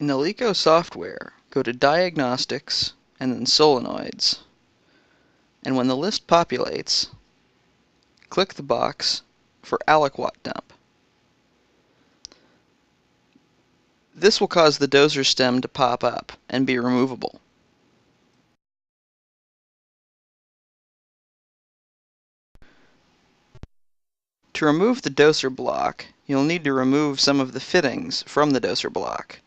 In the LECO software, go to Diagnostics and then Solenoids. And when the list populates, click the box for aliquot dump. This will cause the doser stem to pop up and be removable. To remove the doser block, you'll need to remove some of the fittings from the doser block.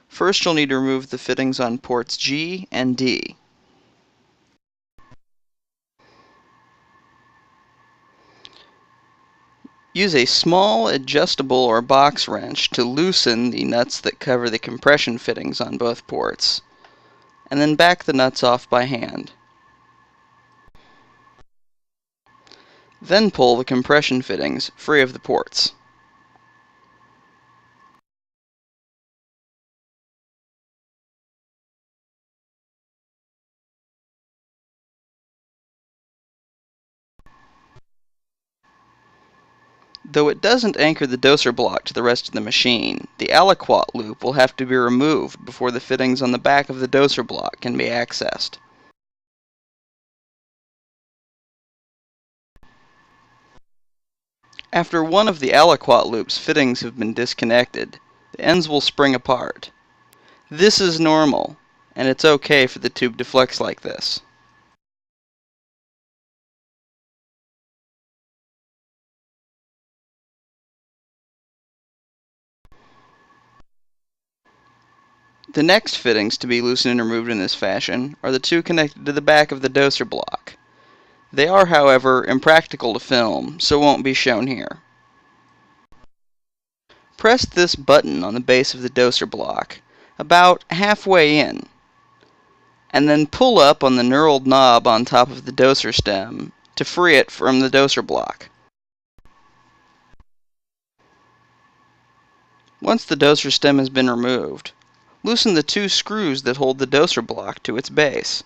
First, you'll need to remove the fittings on ports G and D. Use a small adjustable or box wrench to loosen the nuts that cover the compression fittings on both ports, and then back the nuts off by hand. Then pull the compression fittings free of the ports. Though it doesn't anchor the doser block to the rest of the machine, the aliquot loop will have to be removed before the fittings on the back of the doser block can be accessed. After one of the aliquot loop's fittings have been disconnected, the ends will spring apart. This is normal, and it's okay for the tube to flex like this. The next fittings to be loosened and removed in this fashion are the two connected to the back of the doser block. They are, however, impractical to film, so won't be shown here. Press this button on the base of the doser block, about halfway in, and then pull up on the knurled knob on top of the doser stem to free it from the doser block. Once the doser stem has been removed, loosen the two screws that hold the doser block to its base.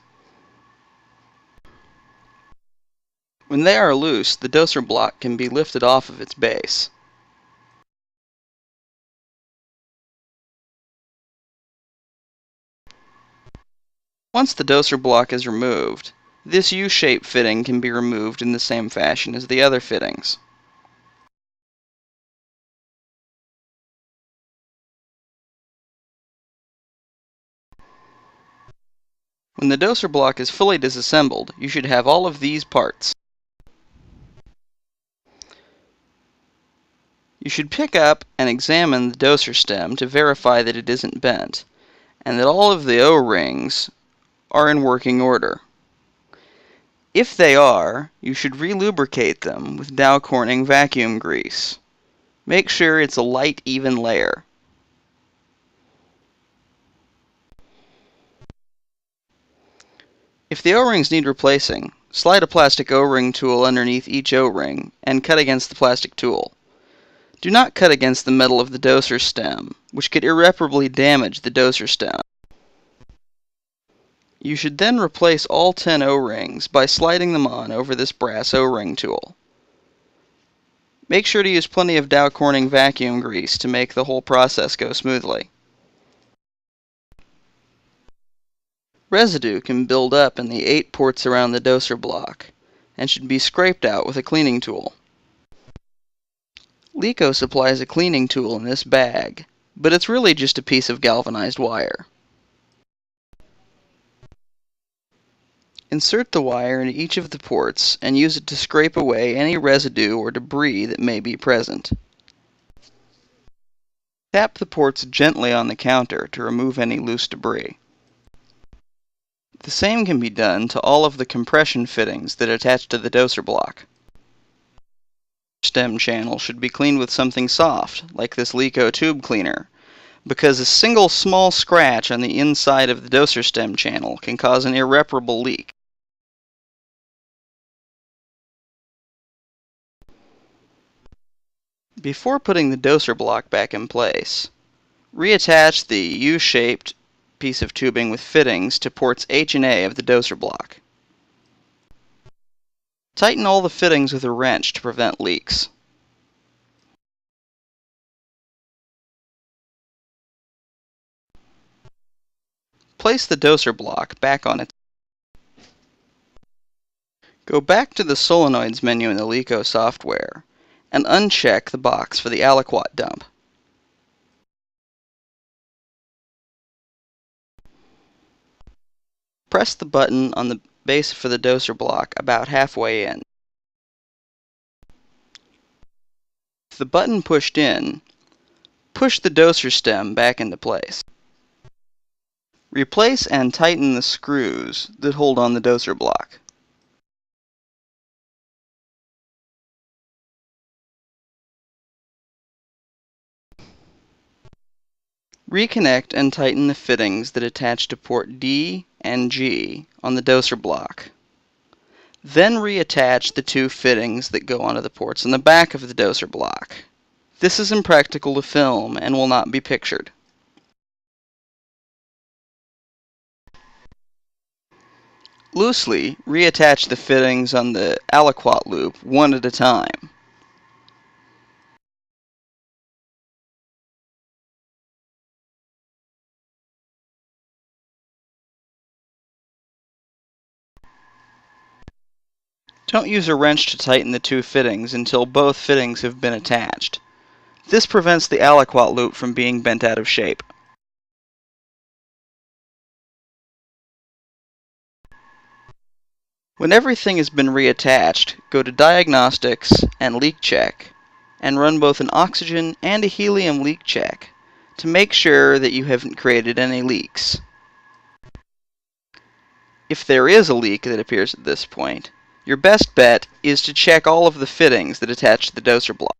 When they are loose, the doser block can be lifted off of its base. Once the doser block is removed, this U-shaped fitting can be removed in the same fashion as the other fittings. When the doser block is fully disassembled, you should have all of these parts. You should pick up and examine the doser stem to verify that it isn't bent, and that all of the O-rings are in working order. If they are, you should re-lubricate them with Dow Corning vacuum grease. Make sure it's a light, even layer. If the O-rings need replacing, slide a plastic O-ring tool underneath each O-ring and cut against the plastic tool. Do not cut against the metal of the doser stem, which could irreparably damage the doser stem. You should then replace all 10 O-rings by sliding them on over this brass O-ring tool. Make sure to use plenty of Dow Corning vacuum grease to make the whole process go smoothly. Residue can build up in the 8 ports around the doser block, and should be scraped out with a cleaning tool. LECO supplies a cleaning tool in this bag, but it's really just a piece of galvanized wire. Insert the wire into each of the ports and use it to scrape away any residue or debris that may be present. Tap the ports gently on the counter to remove any loose debris. The same can be done to all of the compression fittings that attach to the doser block. Stem channel should be cleaned with something soft, like this LECO tube cleaner, because a single small scratch on the inside of the doser stem channel can cause an irreparable leak. Before putting the doser block back in place, reattach the U-shaped piece of tubing with fittings to ports H and A of the doser block. Tighten all the fittings with a wrench to prevent leaks. place the doser block back on its. Go back to the solenoids menu in the LECO software and uncheck the box for the aliquot dump. Press the button on the base for the doser block about halfway in. With the button pushed in, push the doser stem back into place. Replace and tighten the screws that hold on the doser block. Reconnect and tighten the fittings that attach to port D and G on the doser block. Then reattach the two fittings that go onto the ports in the back of the doser block. This is impractical to film and will not be pictured. Loosely reattach the fittings on the aliquot loop one at a time. Don't use a wrench to tighten the two fittings until both fittings have been attached. This prevents the aliquot loop from being bent out of shape. When everything has been reattached, go to Diagnostics and Leak Check and run both an oxygen and a helium leak check to make sure that you haven't created any leaks. If there is a leak that appears at this point, your best bet is to check all of the fittings that attach to the doser block.